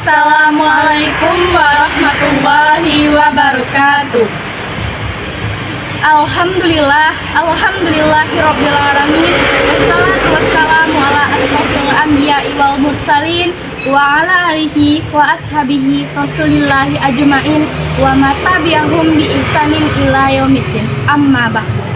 Assalamualaikum warahmatullahi wabarakatuh. Alhamdulillahirabbil alamin. Wassalatu wassalamu ala asrofil anbiya'i wal mursalin wa ala alihi wa ashabihi rasulillahi ajmain wa ma tabi'ahum bi ihsanin ila yaumiddin. Amma ba'du.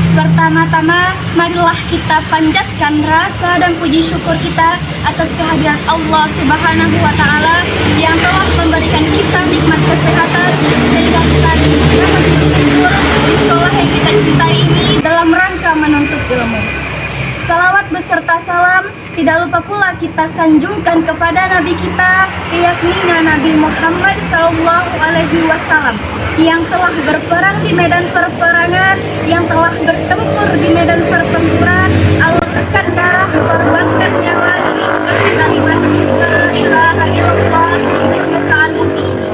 Pertama-tama, marilah kita panjatkan rasa dan puji syukur kita atas kehadiran Allah Subhanahu wa Ta'ala yang telah memberikan kita nikmat kesehatan sehingga kita dapat berkumpul di sekolah yang kita cintai ini dalam rangka menuntut ilmu. Salawat beserta salam tidak lupa pula kita sanjungkan kepada Nabi kita, yakni Nabi Muhammad SAW, yang telah berperang di medan perperangan, yang telah bertempur di medan pertempuran, Allah korbankan nyawa demi kalimat la ilaha illallah di permukaan bumi ini.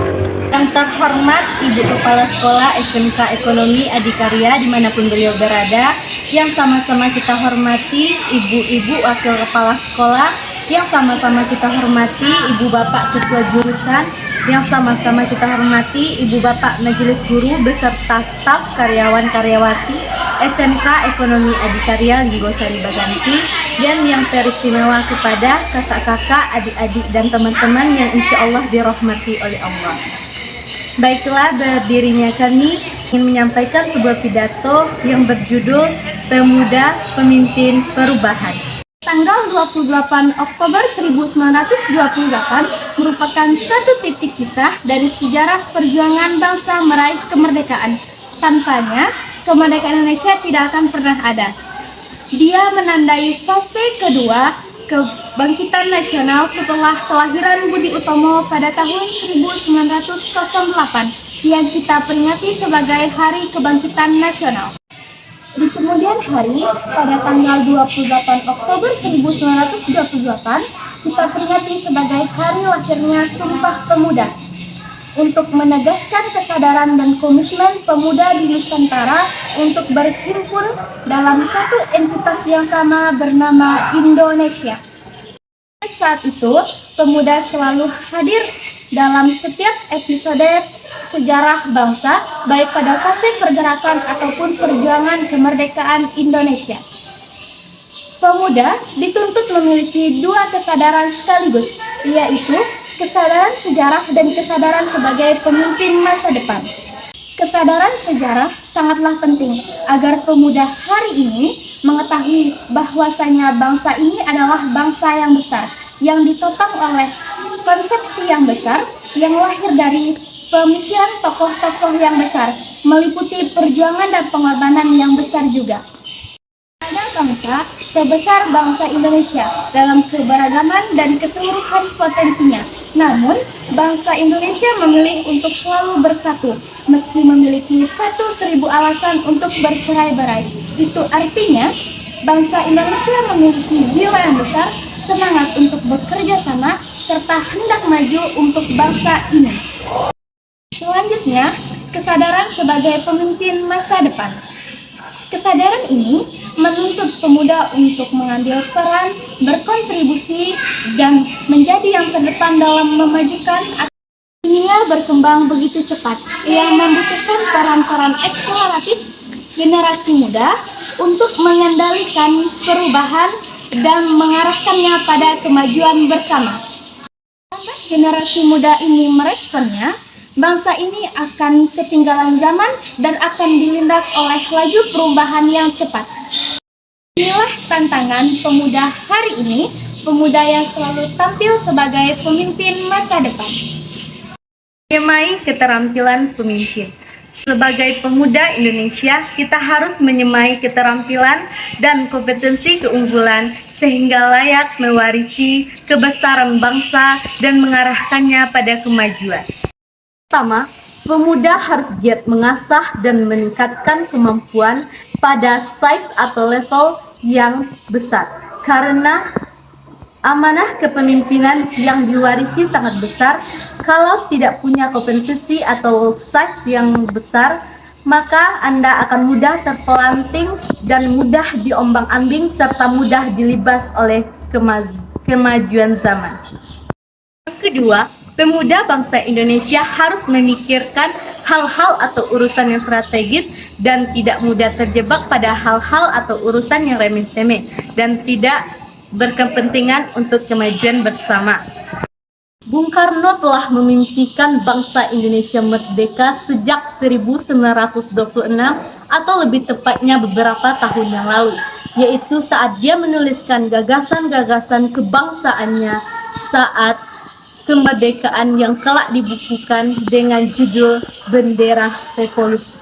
Yang terhormat Ibu Kepala Sekolah SMK Ekonomi Adikarya dimanapun beliau berada, yang sama-sama kita hormati ibu-ibu wakil kepala sekolah, yang sama-sama kita hormati ibu bapak ketua jurusan, yang sama-sama kita hormati ibu bapak majelis guru beserta staf karyawan-karyawati SMK Ekonomi Adikarya Linggosari Baganti, dan yang teristimewa kepada kakak-kakak, adik-adik, dan teman-teman yang insya Allah dirahmati oleh Allah. Baiklah, berdirinya kami ingin menyampaikan sebuah pidato yang berjudul Pemuda Pemimpin Perubahan. Tanggal 28 Oktober 1928 merupakan satu titik kisah dari sejarah perjuangan bangsa meraih kemerdekaan. Tanpanya, kemerdekaan Indonesia tidak akan pernah ada. Dia menandai fase kedua kebangkitan nasional setelah kelahiran Budi Utomo pada tahun 1908 yang kita peringati sebagai Hari Kebangkitan Nasional. Di kemudian hari, pada tanggal 28 Oktober 1928, kita peringati sebagai hari lahirnya Sumpah Pemuda untuk menegaskan kesadaran dan komitmen pemuda di Nusantara untuk berhimpun dalam satu entitas yang sama bernama Indonesia. Saat itu, pemuda selalu hadir dalam setiap episode sejarah bangsa, baik pada fase pergerakan ataupun perjuangan kemerdekaan Indonesia. Pemuda dituntut memiliki dua kesadaran sekaligus, yaitu kesadaran sejarah dan kesadaran sebagai pemimpin masa depan. Kesadaran sejarah sangatlah penting agar pemuda hari ini mengetahui bahwasanya bangsa ini adalah bangsa yang besar, yang ditopang oleh konsepsi yang besar, yang lahir dari pemikiran tokoh-tokoh yang besar, meliputi perjuangan dan pengorbanan yang besar juga. Ada bangsa sebesar bangsa Indonesia dalam keberagaman dan keseluruhan potensinya. Namun, bangsa Indonesia memilih untuk selalu bersatu, meski memiliki 1.000 alasan untuk bercerai-berai. Itu artinya, bangsa Indonesia memiliki jiwa yang besar, semangat untuk bekerja sama, serta hendak maju untuk bangsa ini. Selanjutnya, kesadaran sebagai pemimpin masa depan. Kesadaran ini menuntut pemuda untuk mengambil peran, berkontribusi, dan menjadi yang terdepan dalam memajukan. Dunia berkembang begitu cepat, yang membutuhkan peran-peran eksploratif generasi muda untuk mengendalikan perubahan dan mengarahkannya pada kemajuan bersama. Generasi muda ini meresponnya, bangsa ini akan ketinggalan zaman dan akan dilindas oleh laju perubahan yang cepat. Inilah tantangan pemuda hari ini, pemuda yang selalu tampil sebagai pemimpin masa depan. Menyemai keterampilan pemimpin. Sebagai pemuda Indonesia, kita harus menyemai keterampilan dan kompetensi keunggulan sehingga layak mewarisi kebesaran bangsa dan mengarahkannya pada kemajuan. Pertama, pemuda harus giat mengasah dan meningkatkan kemampuan pada size atau level yang besar. Karena amanah kepemimpinan yang diwarisi sangat besar, kalau tidak punya kompetensi atau size yang besar, maka Anda akan mudah terpelanting dan mudah diombang-ambing serta mudah dilibas oleh kemajuan zaman. Yang kedua, pemuda bangsa Indonesia harus memikirkan hal-hal atau urusan yang strategis dan tidak mudah terjebak pada hal-hal atau urusan yang remeh-temeh dan tidak berkepentingan untuk kemajuan bersama. Bung Karno telah memimpikan bangsa Indonesia merdeka sejak 1926 atau lebih tepatnya beberapa tahun yang lalu, yaitu saat dia menuliskan gagasan-gagasan kebangsaannya saat kemerdekaan yang kelak dibukukan dengan judul Bendera Revolusi.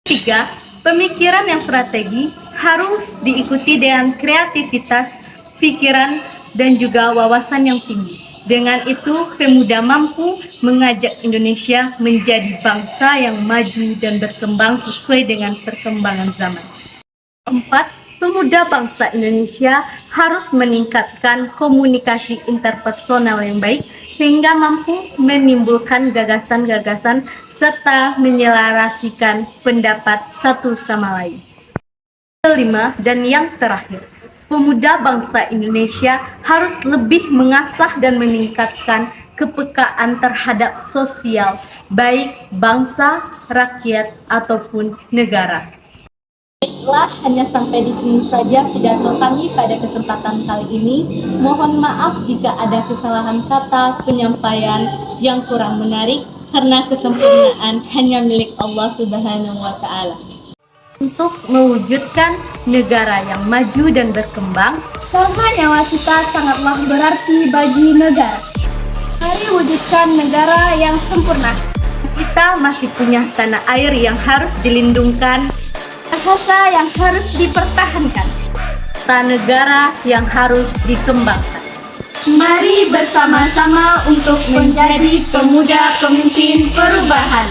Ketiga, pemikiran yang strategi harus diikuti dengan kreativitas, pikiran, dan juga wawasan yang tinggi. Dengan itu, pemuda mampu mengajak Indonesia menjadi bangsa yang maju dan berkembang sesuai dengan perkembangan zaman. Keempat, pemuda bangsa Indonesia harus meningkatkan komunikasi interpersonal yang baik sehingga mampu menimbulkan gagasan-gagasan serta menyelaraskan pendapat satu sama lain. Kelima dan yang terakhir, pemuda bangsa Indonesia harus lebih mengasah dan meningkatkan kepekaan terhadap sosial, baik bangsa, rakyat, ataupun negara. Baiklah, hanya sampai di sini saja pidato kami pada kesempatan kali ini. Mohon maaf jika ada kesalahan kata, penyampaian yang kurang menarik, karena kesempurnaan hanya milik Allah Subhanahu wa Ta'ala. Untuk mewujudkan negara yang maju dan berkembang, Karena nyawa kita sangatlah berarti bagi negara. Mari wujudkan negara yang sempurna. kita masih punya tanah air yang harus dilindungkan, Bahasa yang harus dipertahankan. serta negara yang harus dikembangkan. Mari bersama-sama untuk menjadi pemuda pemimpin perubahan.